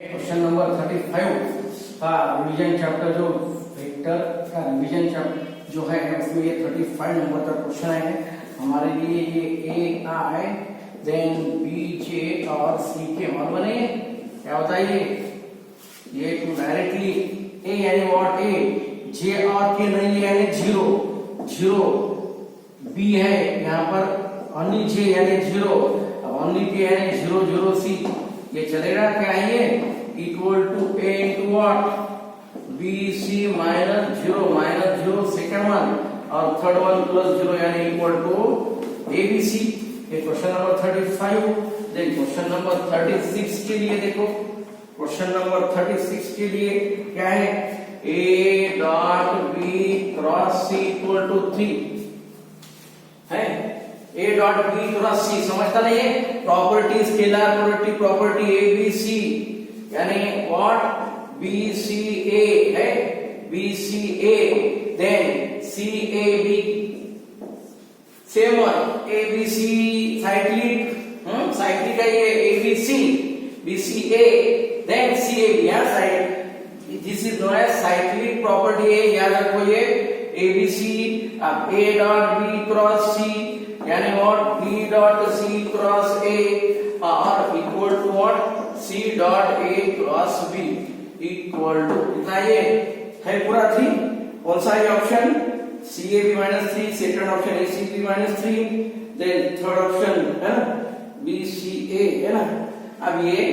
Question number 35 का revision chapter जो vector का रिवीजन चैप्टर जो है उसमें ये 35 नंबर का क्वेश्चन है हमारे लिए। ये ए आई देन बी जे और सी के मान बने क्या होता है ये टू डायरेक्टली ए यानी व्हाट ए जे और के नहीं यानी जीरो जीरो बी है यहाँ पर ओनली जे यानी जीरो अब ओनली के यानी जीरो जीरो सी ये चलेगा क्या है ये equal to A into what B C minus zero second one और थर्ड वन प्लस जीरो यानी equal to A B C. ये question number 35। Then question number 36 के लिए देखो क्वेश्चन नंबर 36 के लिए क्या है A dot B cross C equal to 3 है A dot B cross C समझता नहीं है property scalar property A B C यानी व्हाट बी सी ए है B C A then C A B same one A B C cyclic है ये A B C B C A then C A B side this is known as cyclic property है याद रखो ये A B C अब A dot B cross C यानी what B dot C cross A और equal to what C dot A cross B equal to कितना ये है पूरा 3 कौन सा ये option C A B minus 3 second option A C B minus 3 then third option है ना बी सी ए है ना। अब ये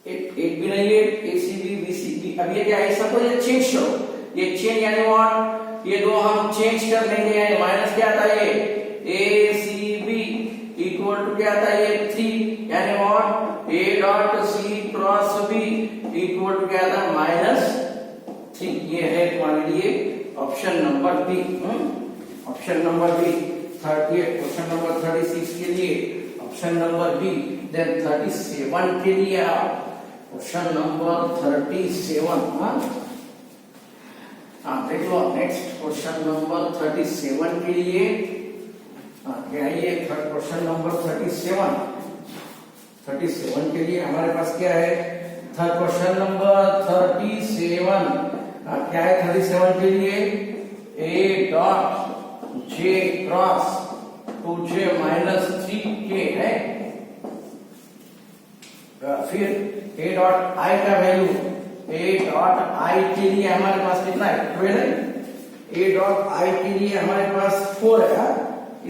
एक भी नहीं है A C B B C B अब ये क्या है सबको ये चेंज करो ये चेंज यानी व्हाट ये दो हम चेंज कर लेंगे यानी माइनस क्या आता है A C B equal to क्या आता है ये 3 यानी what A dot C cross B equal to क्या आता है -3 ये है तुम्हारे लिए option number B. Option number B 38 question number 36 के लिए ऑप्शन नंबर बी। देन 37 के लिए क्वेश्चन नंबर 37 देख लो नेक्स्ट क्वेश्चन नंबर 37 के लिए क्या है ये क्वेश्चन नंबर 37 के लिए हमारे पास क्या है थर्ड क्वेश्चन नंबर 37 क्या है 37 के लिए ए dot J cross 2j minus 3k है फिर ए डॉट आई का वैल्यू ए डॉट आई के लिए हमारे पास कितना है 12 है ए डॉट आई के लिए हमारे पास 4 है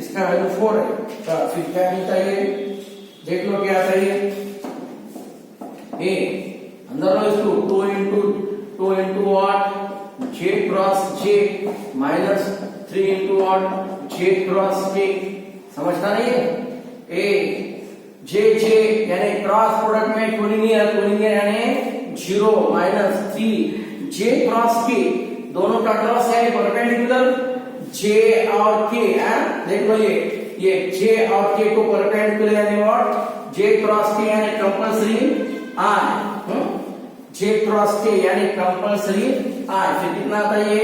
इसका वैल्यू 4 है तो फिर क्या मिलता है देख लो क्या आता है ए अंदर लो इसको 2 into what J cross J minus 3 into what J cross के समझता नहीं है ए जे जे यानी क्रॉस प्रोडक्ट में कोलिनियर यानी 0 माइनस 3 जे क्रॉस के दोनों का क्रॉस है परपेंडिकुलर जे और के देख लो ये जे और के को परपेंडिकुलर यानी व्हाट जे क्रॉस के यानी कंपल्सरी आई जे क्रॉस के यानी कंपल्सरी आई फिर कितना आता है ये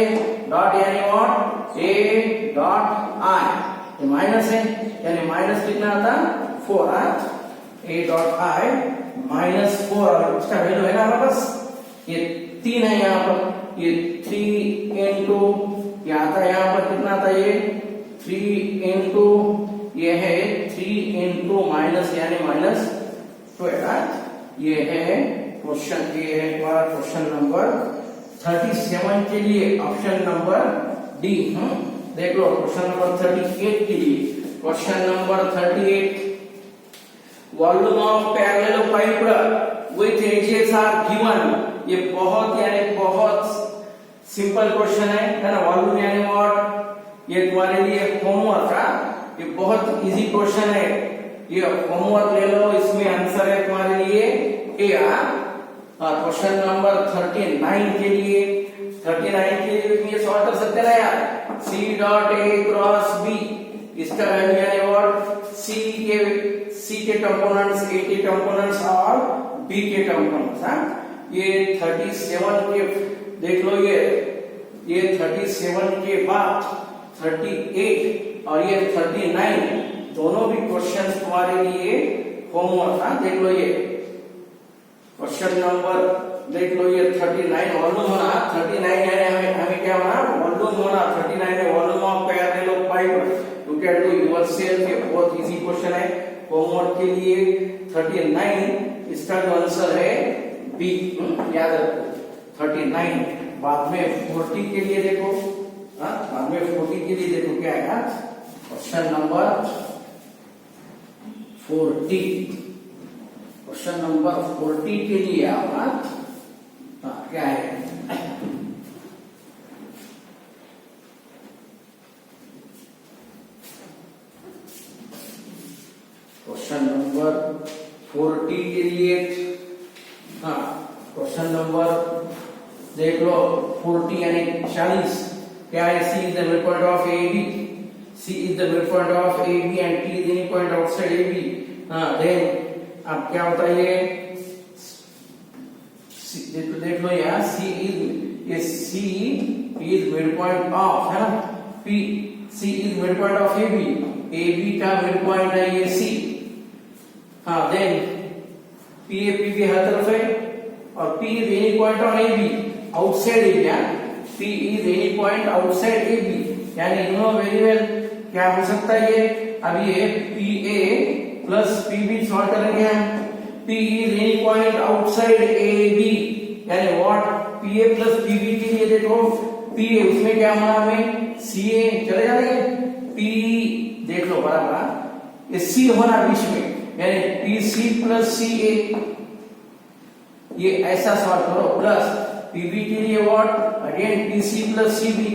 डॉट यानी what A dot I minus है यानी माइनस कितना आता 4 ए डॉट आई -4 और इसका वैल्यू है ना हमारे पास ये 3 है यहाँ पर ये 3 इंटू ये आता है यहाँ पर कितना आता है ये 3 इंटू ये है 3 इंटू माइनस यानी -12 ये है क्वेश्चन ये है हमारा क्वेश्चन नंबर 37 के लिए ऑप्शन नंबर डी। देख लो क्वेश्चन नंबर 38 के लिए question number 38 volume of parallelepiped with edges are given ये बहुत यानी बहुत सिंपल क्वेश्चन है ना वॉल्यूम यानी व्हाट ये तुम्हारे लिए होमवर्क का ये बहुत इजी क्वेश्चन है ये होमवर्क ले लो इसमें आंसर है तुम्हारे लिए ए क्वेश्चन नंबर 39 के लिए 39 के लिए ये सॉल्व कर सकते ना यार C dot A cross B इसका वैल्यू यानी व्हाट सी के कंपोनेंट्स ए के कंपोनेंट्स और बी के कंपोनेंट्स ये 37 के देख लो ये 37 के बाद 38 और ये 39 दोनों भी क्वेश्चंस तुम्हारे लिए होमवर्क देख लो ये क्वेश्चन नंबर देख लो ये 39 वॉल्यूम होना 39 यानी हमें क्या होना वॉल्यूम होना 39 में volume of parallel pipe you can do yourself. ये बहुत इजी क्वेश्चन है होमवर्क के लिए। 39 इसका जो आंसर है बी, याद रखो 39। बाद में 40 के लिए देखो, बाद में 40 के लिए देखो क्या है क्वेश्चन नंबर 40। क्वेश्चन नंबर 40 के लिए आप क्या है क्वेश्चन नंबर 40 के लिए क्वेश्चन नंबर देख लो 40 यानी 40 क्या है C is the mid point of A B, C is the mid point of A B and T is any point outside A B. Then अब क्या होता है ये देख लो यहाँ C is mid point of, है ना, P C is mid point of A B का मिड पॉइंट है ये सी। देन पी बी हर तरफ है और P is any point on A B outside A B, P is any point outside A B यानी you know very well क्या हो सकता है ये। अब ये P A plus P B solve करेंगे हम। P is any point outside AB यानी what P A plus P B के लिए देखो P है उसमें क्या होना हमें सी ए चले जाएंगे P देख लो बराबर ये C होना बीच में यानी पी सी प्लस सी ए, ये ऐसा सॉल्व करो। प्लस पीबी के लिए what again P C plus C B,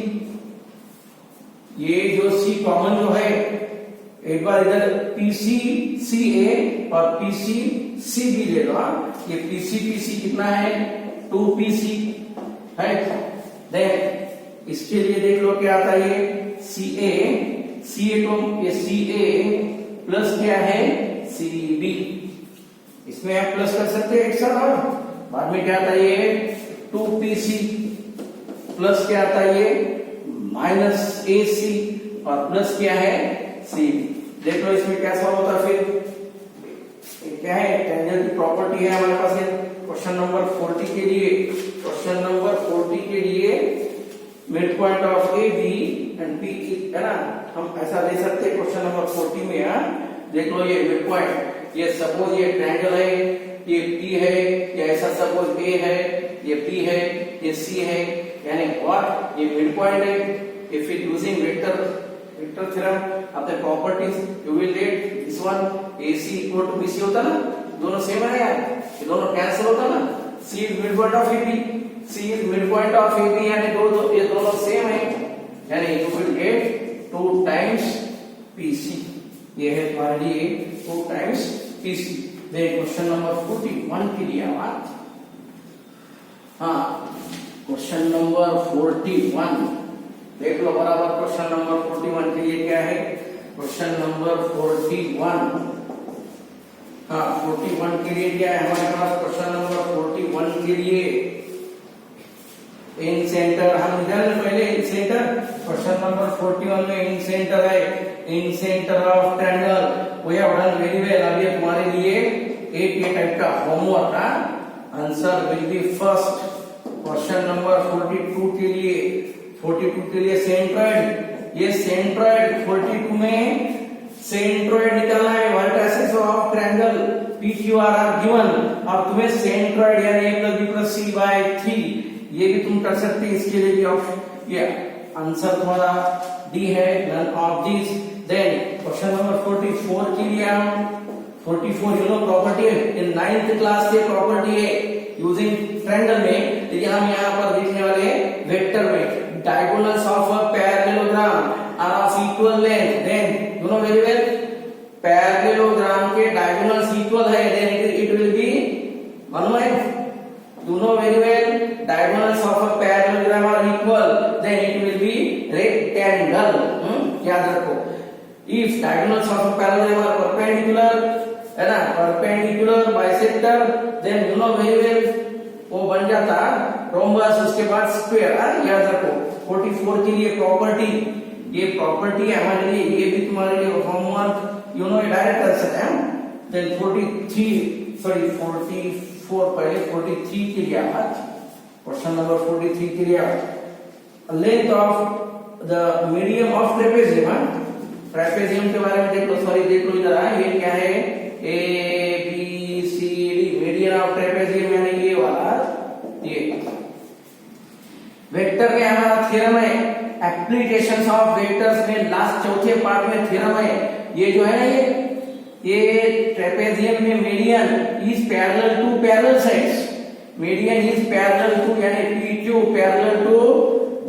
ये जो C कॉमन जो है एक बार इधर पीसी सी ए और पीसी सी बी ले लो। ये पीसी पीसी कितना है 2pc है। देन इसके लिए देख लो क्या आता है ये सी ए को ये सी ए प्लस क्या है सी बी, इसमें आप प्लस कर सकते हैं एक साथ। और बाद में क्या आता है ये 2pc प्लस क्या आता है ये माइनस ए सी और प्लस क्या है सी। देख लो इसमें क्या सॉल्व होता है फिर क्या है टेंजेंट की प्रॉपर्टी है हमारे पास है। क्वेश्चन नंबर 40 के लिए, क्वेश्चन नंबर 40 के लिए mid point of A B and P है ना, हम ऐसा ले सकते हैं क्वेश्चन नंबर 40 में। देख लो ये मिड पॉइंट, ये सपोज ये ट्रायंगल है, ये पी है, या ऐसा सपोज ए है, ये पी है, ये सी है, यानी व्हाट ये मिड पॉइंट है। If you using vector theorem of the properties you will get this one AC equal to BC होता ना, दोनों सेम है यार, ये दोनों कैंसिल होता ना। C is mid point of AB, C is mid point of AB यानी ये दोनों सेम है यानी you will gate 2 times PC। ये है तुम्हारे लिए 2 टाइम्स PC। देख क्वेश्चन नंबर 41 के लिए बात, क्वेश्चन नंबर 41 देख लो बराबर। क्वेश्चन नंबर 41 के लिए क्या है क्वेश्चन नंबर 41 41 के लिए क्या है हमारे पास क्वेश्चन नंबर 41 के लिए इन सेंटर, हम इधर पहले इन सेंटर क्वेश्चन नंबर 41 में इन सेंटर है, incentre of triangle we have done very well. अभी तुम्हारे लिए एक ये टाइप का होमवर्क का answer will be first question number 42 के लिए। 42 के लिए सेंट्रॉइड, ये सेंट्रॉइड 42 में सेंट्रॉइड निकालना है, vertices of triangle PQR are given और तुम्हें सेंट्रॉइड यानी a+b+c/3 ये भी तुम कर सकते हैं। इसके लिए भी ऑप्शन ये आंसर तुम्हारा डी है, none of this. Then question number 44 के लिए हम 44 you know property in 9th class से प्रॉपर्टी है यूजिंग ट्रायंगल में, लेकिन हम यहाँ पर देखने वाले वेक्टर में diagonals of a parallelogram are of equal length, then you know very well parallelogram के diagonals equal है, then it will be one way, you know very well diagonals of a parallelogram are equal, then it will be rectangle। याद रखो if diagonals of a parallelogram are perpendicular है ना, perpendicular bisector, then you know very well वो बन जाता rhombus, उसके बाद square. याद रखो 44 के लिए प्रॉपर्टी, ये प्रॉपर्टी है हमारे लिए, ये भी तुम्हारे लिए homework you know direct answer है। देन 43 सॉरी 44 44 पहले 43 के लिए आया। क्वेश्चन नंबर 43 के लिए length of the medium of trapezium. Trapezium के बारे में देख लो, सॉरी देख लो इधर, ये क्या है, A B C D, medium of trapezium यानी ये वाला, ये वेक्टर में हमारा थ्योरम है, एप्लीकेशंस ऑफ वेक्टर्स में लास्ट चौथे पार्ट में थ्योरम है। ये जो है ना, ये ट्रेपेजियम में median is parallel to parallel sides, median is parallel to यानी PQ parallel to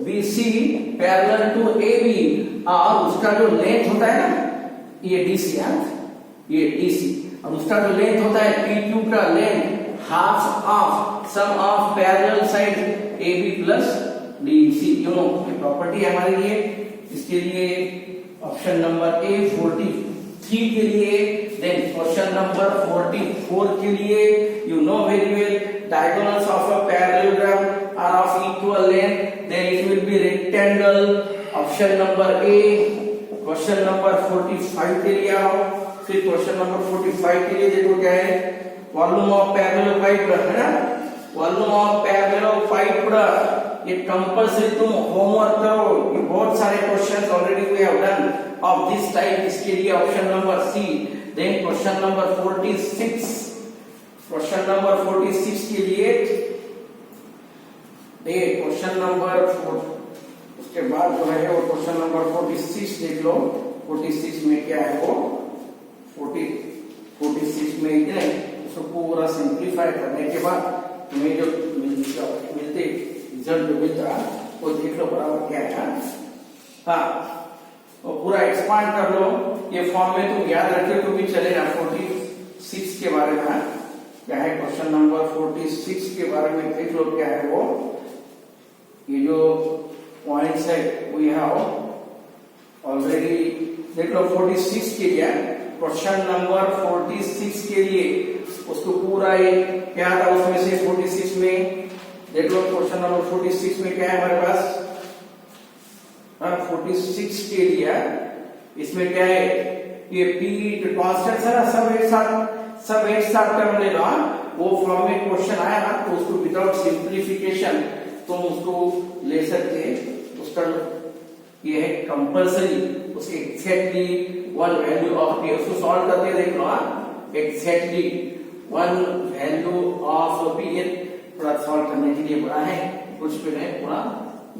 BC parallel to AB, और उसका जो लेंथ होता है ना, ये DC है, ये DC, और उसका जो लेंथ होता है PQ का length half of sum of parallel side AB plus DC, you know ये प्रॉपर्टी है हमारे लिए। इसके लिए ऑप्शन नंबर A 43 के लिए, देन क्वेश्चन नंबर 44 के लिए, you know very well, diagonals of a parallelogram are of equal length, then it will be rectangle, option number A। Question number 45 के लिए आओ, फिर क्वेश्चन नंबर 45 के लिए देखो क्या है, वॉल्यूम ऑफ पैरेललोपाइड है ना, वॉल्यूम ऑफ पैरेललोपाइड, ये कंपल्सरी तुम होमवर्क करो, ये बहुत सारे questions already we have done of this type. इसके लिए option number C। Then question number 46, question number 46 के लिए क्वेश्चन नंबर उसके बाद जो है वो क्वेश्चन नंबर 46 देख लो। 46 में क्या है वो, 46 में इतने उसको पूरा सिंप्लीफाई करने के बाद तुम्हें जो मिलते रिजल्ट जो मिलता वो देख लो बराबर क्या है। हाँ, वो पूरा एक्सपांड कर लो, ये फॉर्म में तुम याद रखे तो भी चलेगा। 46 के बारे में क्या है, क्वेश्चन नंबर 46 के बारे में देख लो क्या है वो, ये जो पॉइंट्स है वो यहाँ ऑलरेडी देख लो। 46 के लिए क्वेश्चन नंबर 46 के लिए उसको पूरा ये क्या था उसमें से 46 में देख लो, क्वेश्चन नंबर 46 में क्या है हमारे पास, 46 के लिए इसमें क्या है, ये P कांस्टेंट है ना, सब एक साथ टर्म ले लो। वो फॉर्म में क्वेश्चन आया ना तो उसको विदाउट सिंप्लीफिकेशन तुम उसको ले सकते, उसका ये है कंपल्सरी, उसके exactly one value of P, उसको सॉल्व करके देख लो। Exactly one value of P, ये थोड़ा सॉल्व करने के लिए बड़ा है, कुछ भी नहीं, पूरा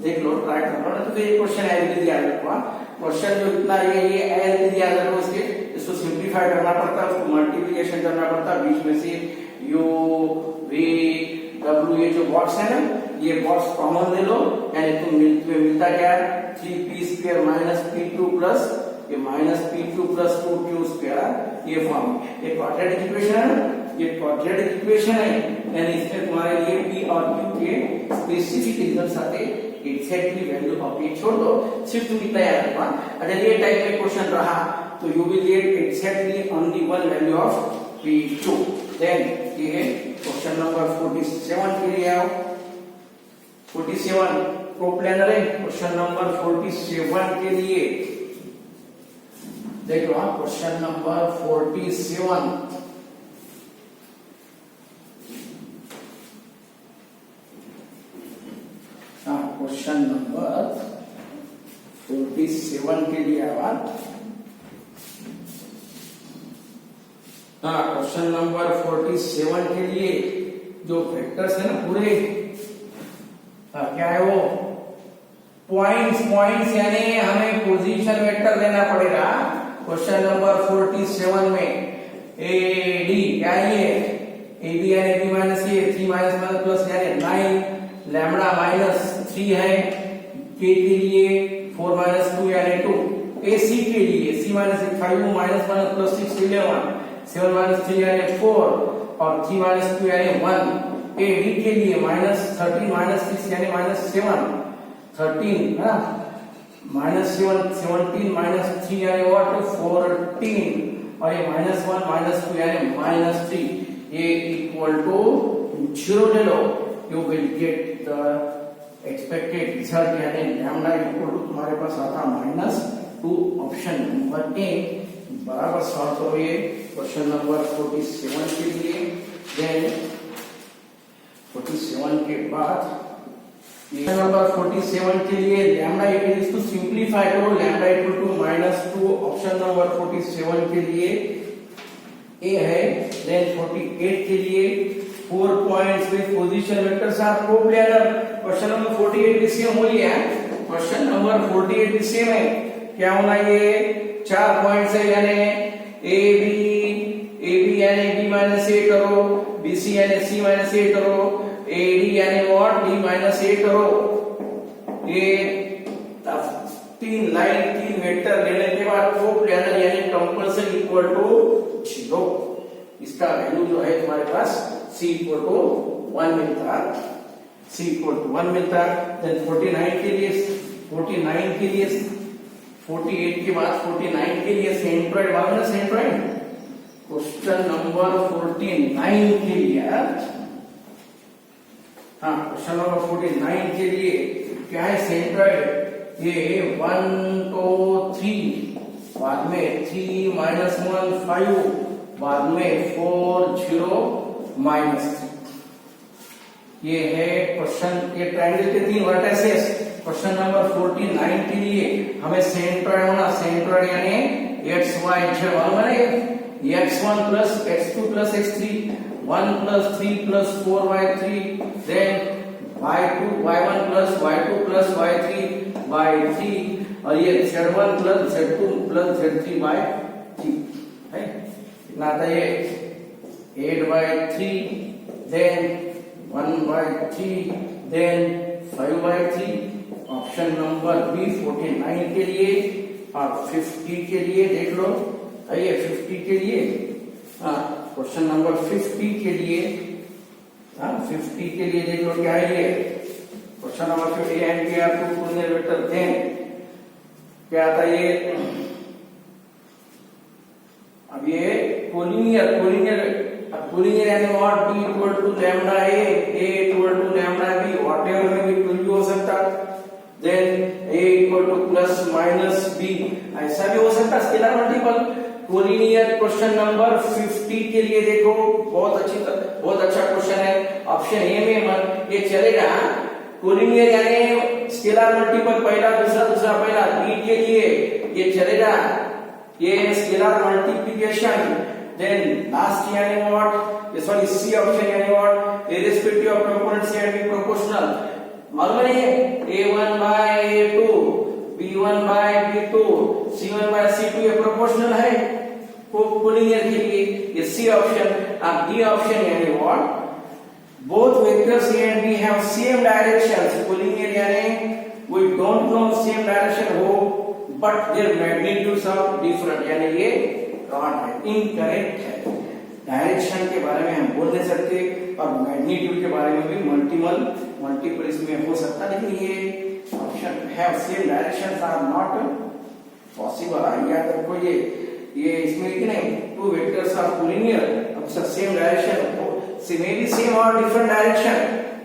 देख लो, ट्राई कर लो। तो ये क्वेश्चन एज दिया रखो, क्वेश्चन जो इतना ये एज दिया रखो, इसको सिंप्लीफाई करना पड़ता है, उसको मल्टीप्लिकेशन करना पड़ता है, बीच में से U V W ये जो बॉक्स है ना, ये बॉक्स कॉमन ले लो, यानी तुम्हें मिलता क्या है, 3p² माइनस P2 प्लस ये माइनस P2 प्लस 2q², ये फॉर्म, ये क्वाड्रेटिक इक्वेशन है ना, ये क्वाड्रेटिक इक्वेशन है, यानी इसमें तुम्हारे लिए P और Q के स्पेसिफिक रिजल्ट्स आते, एग्जैक्टली वैल्यू ऑफ P छोड़ दो, सिर्फ तुम इतना याद रखना। अगर ये टाइप में क्वेश्चन रहा तो you will get exactly only one value of P2। Then ये है क्वेश्चन नंबर 47 के लिए आओ। 47 कोप्लेनर है, क्वेश्चन नंबर 47 के लिए देख लो। क्वेश्चन नंबर 47, क्वेश्चन नंबर 47 के लिए आवाज। क्वेश्चन नंबर 47 के लिए जो वेक्टर्स है ना पूरे, क्या है वो, पॉइंट्स यानी हमें पोजीशन वेक्टर लेना पड़ेगा। क्वेश्चन नंबर 47 में ए डी क्या है, ये ए बी यानी बी माइनस ए, 3 माइनस माइनस प्लस यानी 9, लैम्बडा माइनस 3 है, के के लिए 4 माइनस 2 यानी 2, ए सी के लिए C minus 5 minus minus plus 6 11, 7 minus 3 यानी 4 और 3 माइनस 2 यानी 1, ए डी के लिए माइनस 13 माइनस 6 यानी माइनस 7, 13 है माइनस 17 माइनस 3 यानी व्हाट 14, और ये माइनस 1 माइनस 2 यानी माइनस 3, ये इक्वल टू 0 ले लो, you will get the expected result यानी लैम्डा इक्वल टू तुम्हारे पास आता -2। ऑप्शन नंबर ए बराबर सॉल्व करो ये क्वेश्चन नंबर 47 के लिए। देन 47 के बाद नंबर 47 के लिए लैम्डा इक्वल्स टू सिंपलीफाई करो, lambda equal to -2। Option number 47 के लिए ए है। देन 48 के लिए 4 points with position vectors are coplanar. Question number 48 भी सेम हो गया है। क्वेश्चन नंबर 48 भी सेम है। क्या होना, ये 4 पॉइंट्स है, यानी ए बी यानी बी माइनस ए करो, बी सी यानी सी माइनस ए करो, ए डी यानी व्हाट डी माइनस ए करो। ये 3 लाइन 3 वेक्टर लेने के बाद कोप्लानर यानी कंपल्सरी इक्वल टू 0। इसका वैल्यू जो है तुम्हारे पास c इक्वल टू 1 मिलता है, c इक्वल टू 1 मिलता है। देन 49 के लिए 48 के बाद 49 के लिए सेंट्रॉइड मांगना, सेंट्रॉइड। क्वेश्चन नंबर 49 के लिए, हाँ क्वेश्चन नंबर 49 के लिए क्या है सेंट्रॉइड, ये 1 2 3, बाद में 3 -1 5, बाद में 4 0 -3। ये है क्वेश्चन, ये ट्रायंगल के 3 वर्टिसेस। क्वेश्चन नंबर 49 के लिए हमें सेंट्रॉइड होना, सेंट्रॉइड यानी x y z मालूम है ना, x1 plus x2 plus x3, 1 plus 3 plus 4y3, then y2 y1 plus y2 plus y3 by 3, और ये z1 plus z2 plus z3 by 3 है। कितना आता है ये 8/3, then 1/3, then 5/3। Option number B 49 के लिए और 50 के लिए देख लो, आइए 50 के लिए, क्वेश्चन नंबर 50 के लिए, 50 के लिए देख लो क्या है ये क्वेश्चन नंबर 50 एंड के आपको कोऑर्डिनेट वेक्टर दें, क्या आता है ये, अब ये कोलिनियर यानी what, b equal to lambda a equal to lambda b, whatever में भी कुछ भी हो सकता। Then a equal to plus minus b, ऐसा भी हो सकता scalar multiple. Collinear question number 50 के लिए देखो, बहुत अच्छा क्वेश्चन है। ऑप्शन ए में ये चलेगा, कोलिनियर यानी स्केलर मल्टीपल, पहला दूसरा पहला। बी के लिए ये चलेगा, ये स्केलर मल्टीप्लिकेशन। देन लास्ट यानी व्हाट, सॉरी सी ऑप्शन यानी व्हाट, इररिस्पेक्टिव ऑफ कंपोनेंट्स यानी प्रोपोर्शनल। मालूम है a1/a2, b1/b2, c1/c2 ये प्रोपोर्शनल है कोलिनियर के लिए, ये सी ऑप्शन। अब डी ऑप्शन यानी what, both vectors a and b have same directions, collinear यानी we don't know same direction हो but their magnitudes are different, यानी ये रॉन्ग है, इनकरेक्ट है। डायरेक्शन के बारे में हम बोल नहीं सकते और मैग्नीट्यूड के बारे में भी मल्टीपल इसमें हो सकता है, लेकिन ये option have same directions are not possible. याद रखो ये इसमें कि नहीं, टू वेक्टर्स आर कोलिनियर, अब same direction may be same और डिफरेंट डायरेक्शन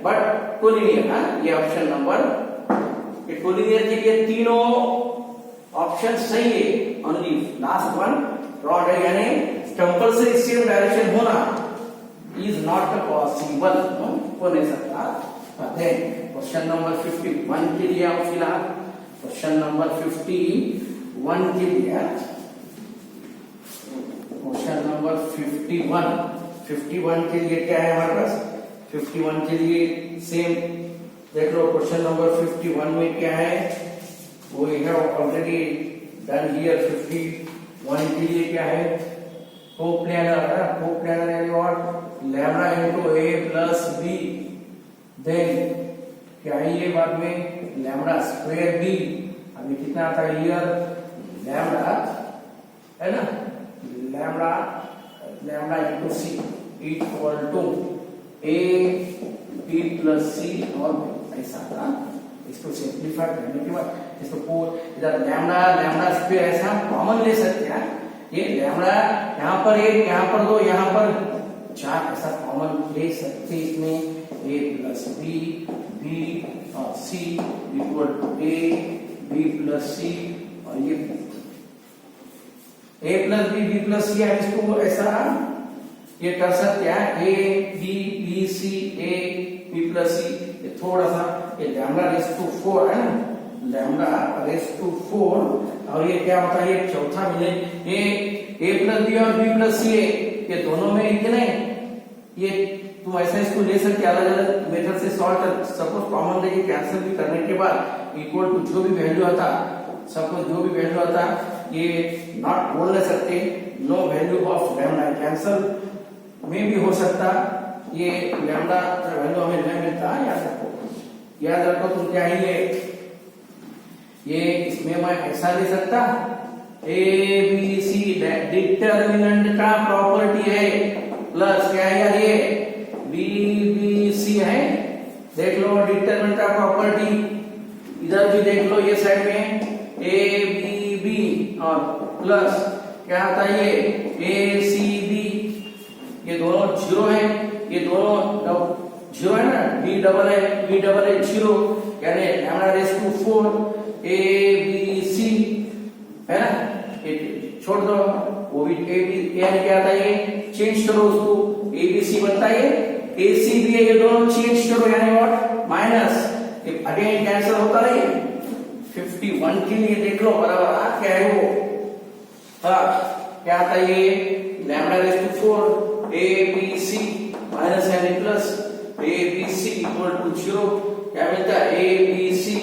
बट कोलिनियर। ये ऑप्शन नंबर, ये कोलिनियर के लिए तीनों ऑप्शन सही है, ओनली लास्ट वन रॉन्ग है, यानी कंपल्सरी सेम डायरेक्शन होना इज नॉट पॉसिबल, हो नहीं सकता। क्वेश्चन नंबर 51 के लिए आप फिलहाल क्वेश्चन नंबर 51 के लिए, क्वेश्चन नंबर 51 के लिए क्या है हमारे पास, 51 के लिए सेम देख लो। क्वेश्चन नंबर 51 में क्या है, वो है ऑलरेडी डन हियर। 51 के लिए क्या है, कोप्लानर यानी what, lambda into a plus b, then क्या है ये बाद में लैम्डा स्क्वायर b, अभी कितना आता है हियर लैम्डा है ना, lambda into c equal to a b plus c, और ऐसा था। इसको सिंप्लीफाई करने के बाद इसको इधर लैम्डा स्क्वायर ऐसा हम कॉमन ले सकते हैं, ये लैम्डा यहाँ पर 1, यहाँ पर 2, यहाँ पर 4 ऐसा कॉमन ले सकते हैं। इसमें a प्लस b और c equal to a b plus c, और ये a plus b plus c है, इसको ऐसा ये कर सकते हैं A B B C A B plus C, ये थोड़ा सा ये लैम्डा रेस टू 4 है ना, लैम्डा रेस टू 4, और ये क्या होता है, ये चौथा मिले ये ए प्लस बी और बी प्लस सी ए, ये दोनों में इतने, ये तुम ऐसा इसको ले सकते अलग अलग मेथड से सॉल्व कर। सपोज कॉमन लेके कैंसिल भी करने के बाद इक्वल टू जो भी वैल्यू आता, सपोज जो भी वैल्यू आता, ये नॉट बोल नहीं सकते, no value of lambda, cancel में भी हो सकता, ये लैम्डा का वैल्यू हमें नहीं मिलता। याद रखो तुम क्या है ये इसमें मैं ऐसा ले सकता, ए बी सी डिटर्मिनेंट का प्रॉपर्टी है, प्लस क्या है यार ये बी बी सी है, देख लो डिटरमिनेंट का प्रॉपर्टी, इधर भी देख लो ये साइड में ए बी बी, और प्लस क्या आता है ये ए सी बी, ये दोनों जीरो है, ये दोनों जीरो है ना, बी डबल है जीरो, यानी lambda raise to 4 A B C है ना, छोड़ दो वो भी ए बी, यानी क्या आता है ये चेंज करो उसको, ए बी सी बनता है ए सी बी है, ये दोनों चेंज करो, यानी व्हाट माइनस, अगेन कैंसिल होता रहे। 51 के लिए देख लो बराबर क्या है वो, क्या आता है ये lambda raise to 4 A B C minus यानी plus A B C equal to 0, क्या मिलता है ए बी सी,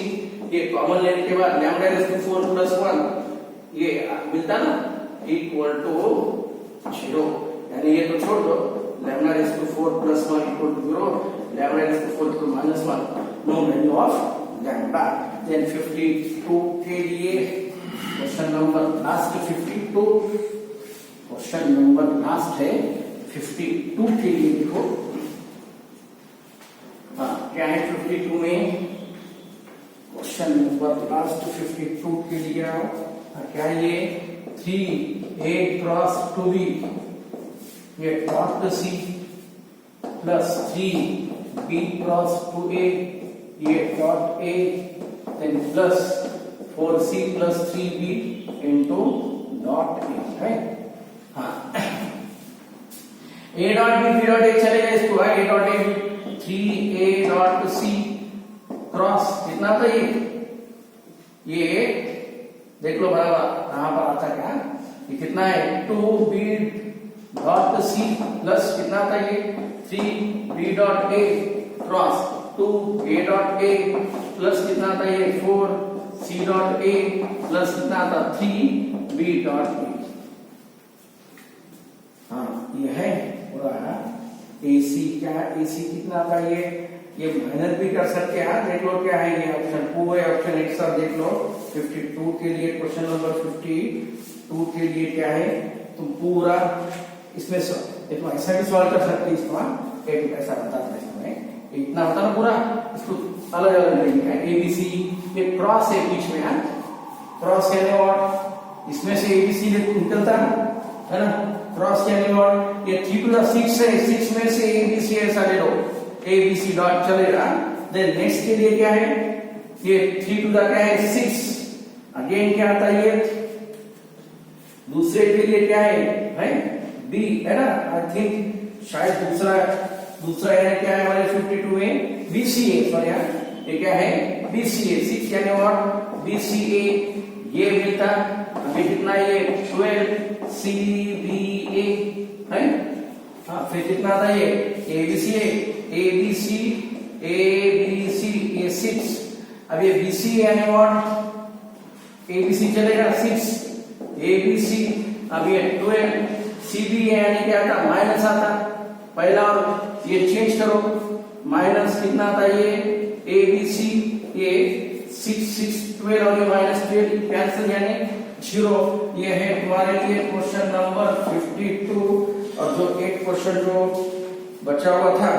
ये कॉमन लेने के बाद लैम्डा रेस टू 4 प्लस 1 ये मिलता ना इक्वल टू 0, यानी ये तो छोड़ दो, lambda raise to 4 plus 1 equal to 0, lambda raise to 4 equal minus 1, no value of lambda. Then 52 के लिए question number last 52, question number last है 52 के लिए देखो, क्या है 52 में, क्वेश्चन नंबर लास्ट 52 के लिए क्या ये 3a क्रॉस 2b, ये dot c plus 3b cross 2a, ये dot a, then plus 4c plus 3b into dot a है। हाँ a dot b 3 dot a चलेगा, इसको है a dot a 3a dot c cross कितना था ये देख लो बराबर कहां पर आता क्या, ये कितना है 2b डॉट c प्लस कितना था ये 3b dot a cross 2a dot a plus कितना था ये 4c डॉट a प्लस कितना था 3b डॉट a। हाँ ये है पूरा AC, क्या AC कितना था ये मेहनत भी कर सकते हैं, देख लो क्या है ये ऑप्शन 2 है, ऑप्शन 1 सब देख लो। 52 के लिए क्वेश्चन नंबर 52 के लिए क्या है, तुम पूरा इसमें देखो ऐसा भी सॉल्व कर सकते इसको, एक ऐसा बताता है इसमें इतना होता ना पूरा, इसको अलग अलग लेंगे ABC, ये क्रॉस है बीच में, क्रॉस यानी और इसमें से ABC निकलता है ना, क्रॉस यानी और ये 3 to the 6 है, 6 में से ABC ऐसा ले लो, ABC डॉट चलेगा। देन नेक्स्ट के लिए क्या है, ये 3 to the क्या है 6, अगेन क्या आता है ये दूसरे के लिए क्या है B है ना, आई थिंक शायद दूसरा है क्या है हमारे 52 में BCA, सॉरी ये क्या है BCA 6 यानी और BCA ये मिलता, अभी कितना ये 12 CBA है। हाँ फिर कितना था ये ABC ये 6, अब ये BC यानी और ABC चलेगा 6 ABC, अब ये 12 CB यानी क्या था माइनस आता पहला, और ये चेंज करो माइनस कितना था ये ABC ये 6 12 और ये माइनस 12 कैंसिल यानी 0। ये है तुम्हारे लिए क्वेश्चन नंबर 52, और जो एक क्वेश्चन जो बचा हुआ था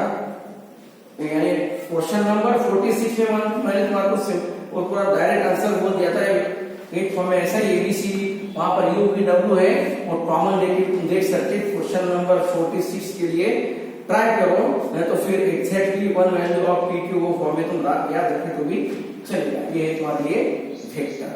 यानी क्वेश्चन नंबर 46 में मैंने तुम्हारे को पूरा डायरेक्ट आंसर बोल दिया था, एक फॉर्म में ऐसा ही ABC, वहां पर U भी W है और कॉमन लेके तुम देख सकते। क्वेश्चन नंबर 46 के लिए ट्राई करो, नहीं तो फिर एग्जैक्टली 1 वैल्यू ऑफ PQ वो फॉर्म में तुम याद रखे तो भी चलेगा। ये तुम्हारे लिए वेक्टर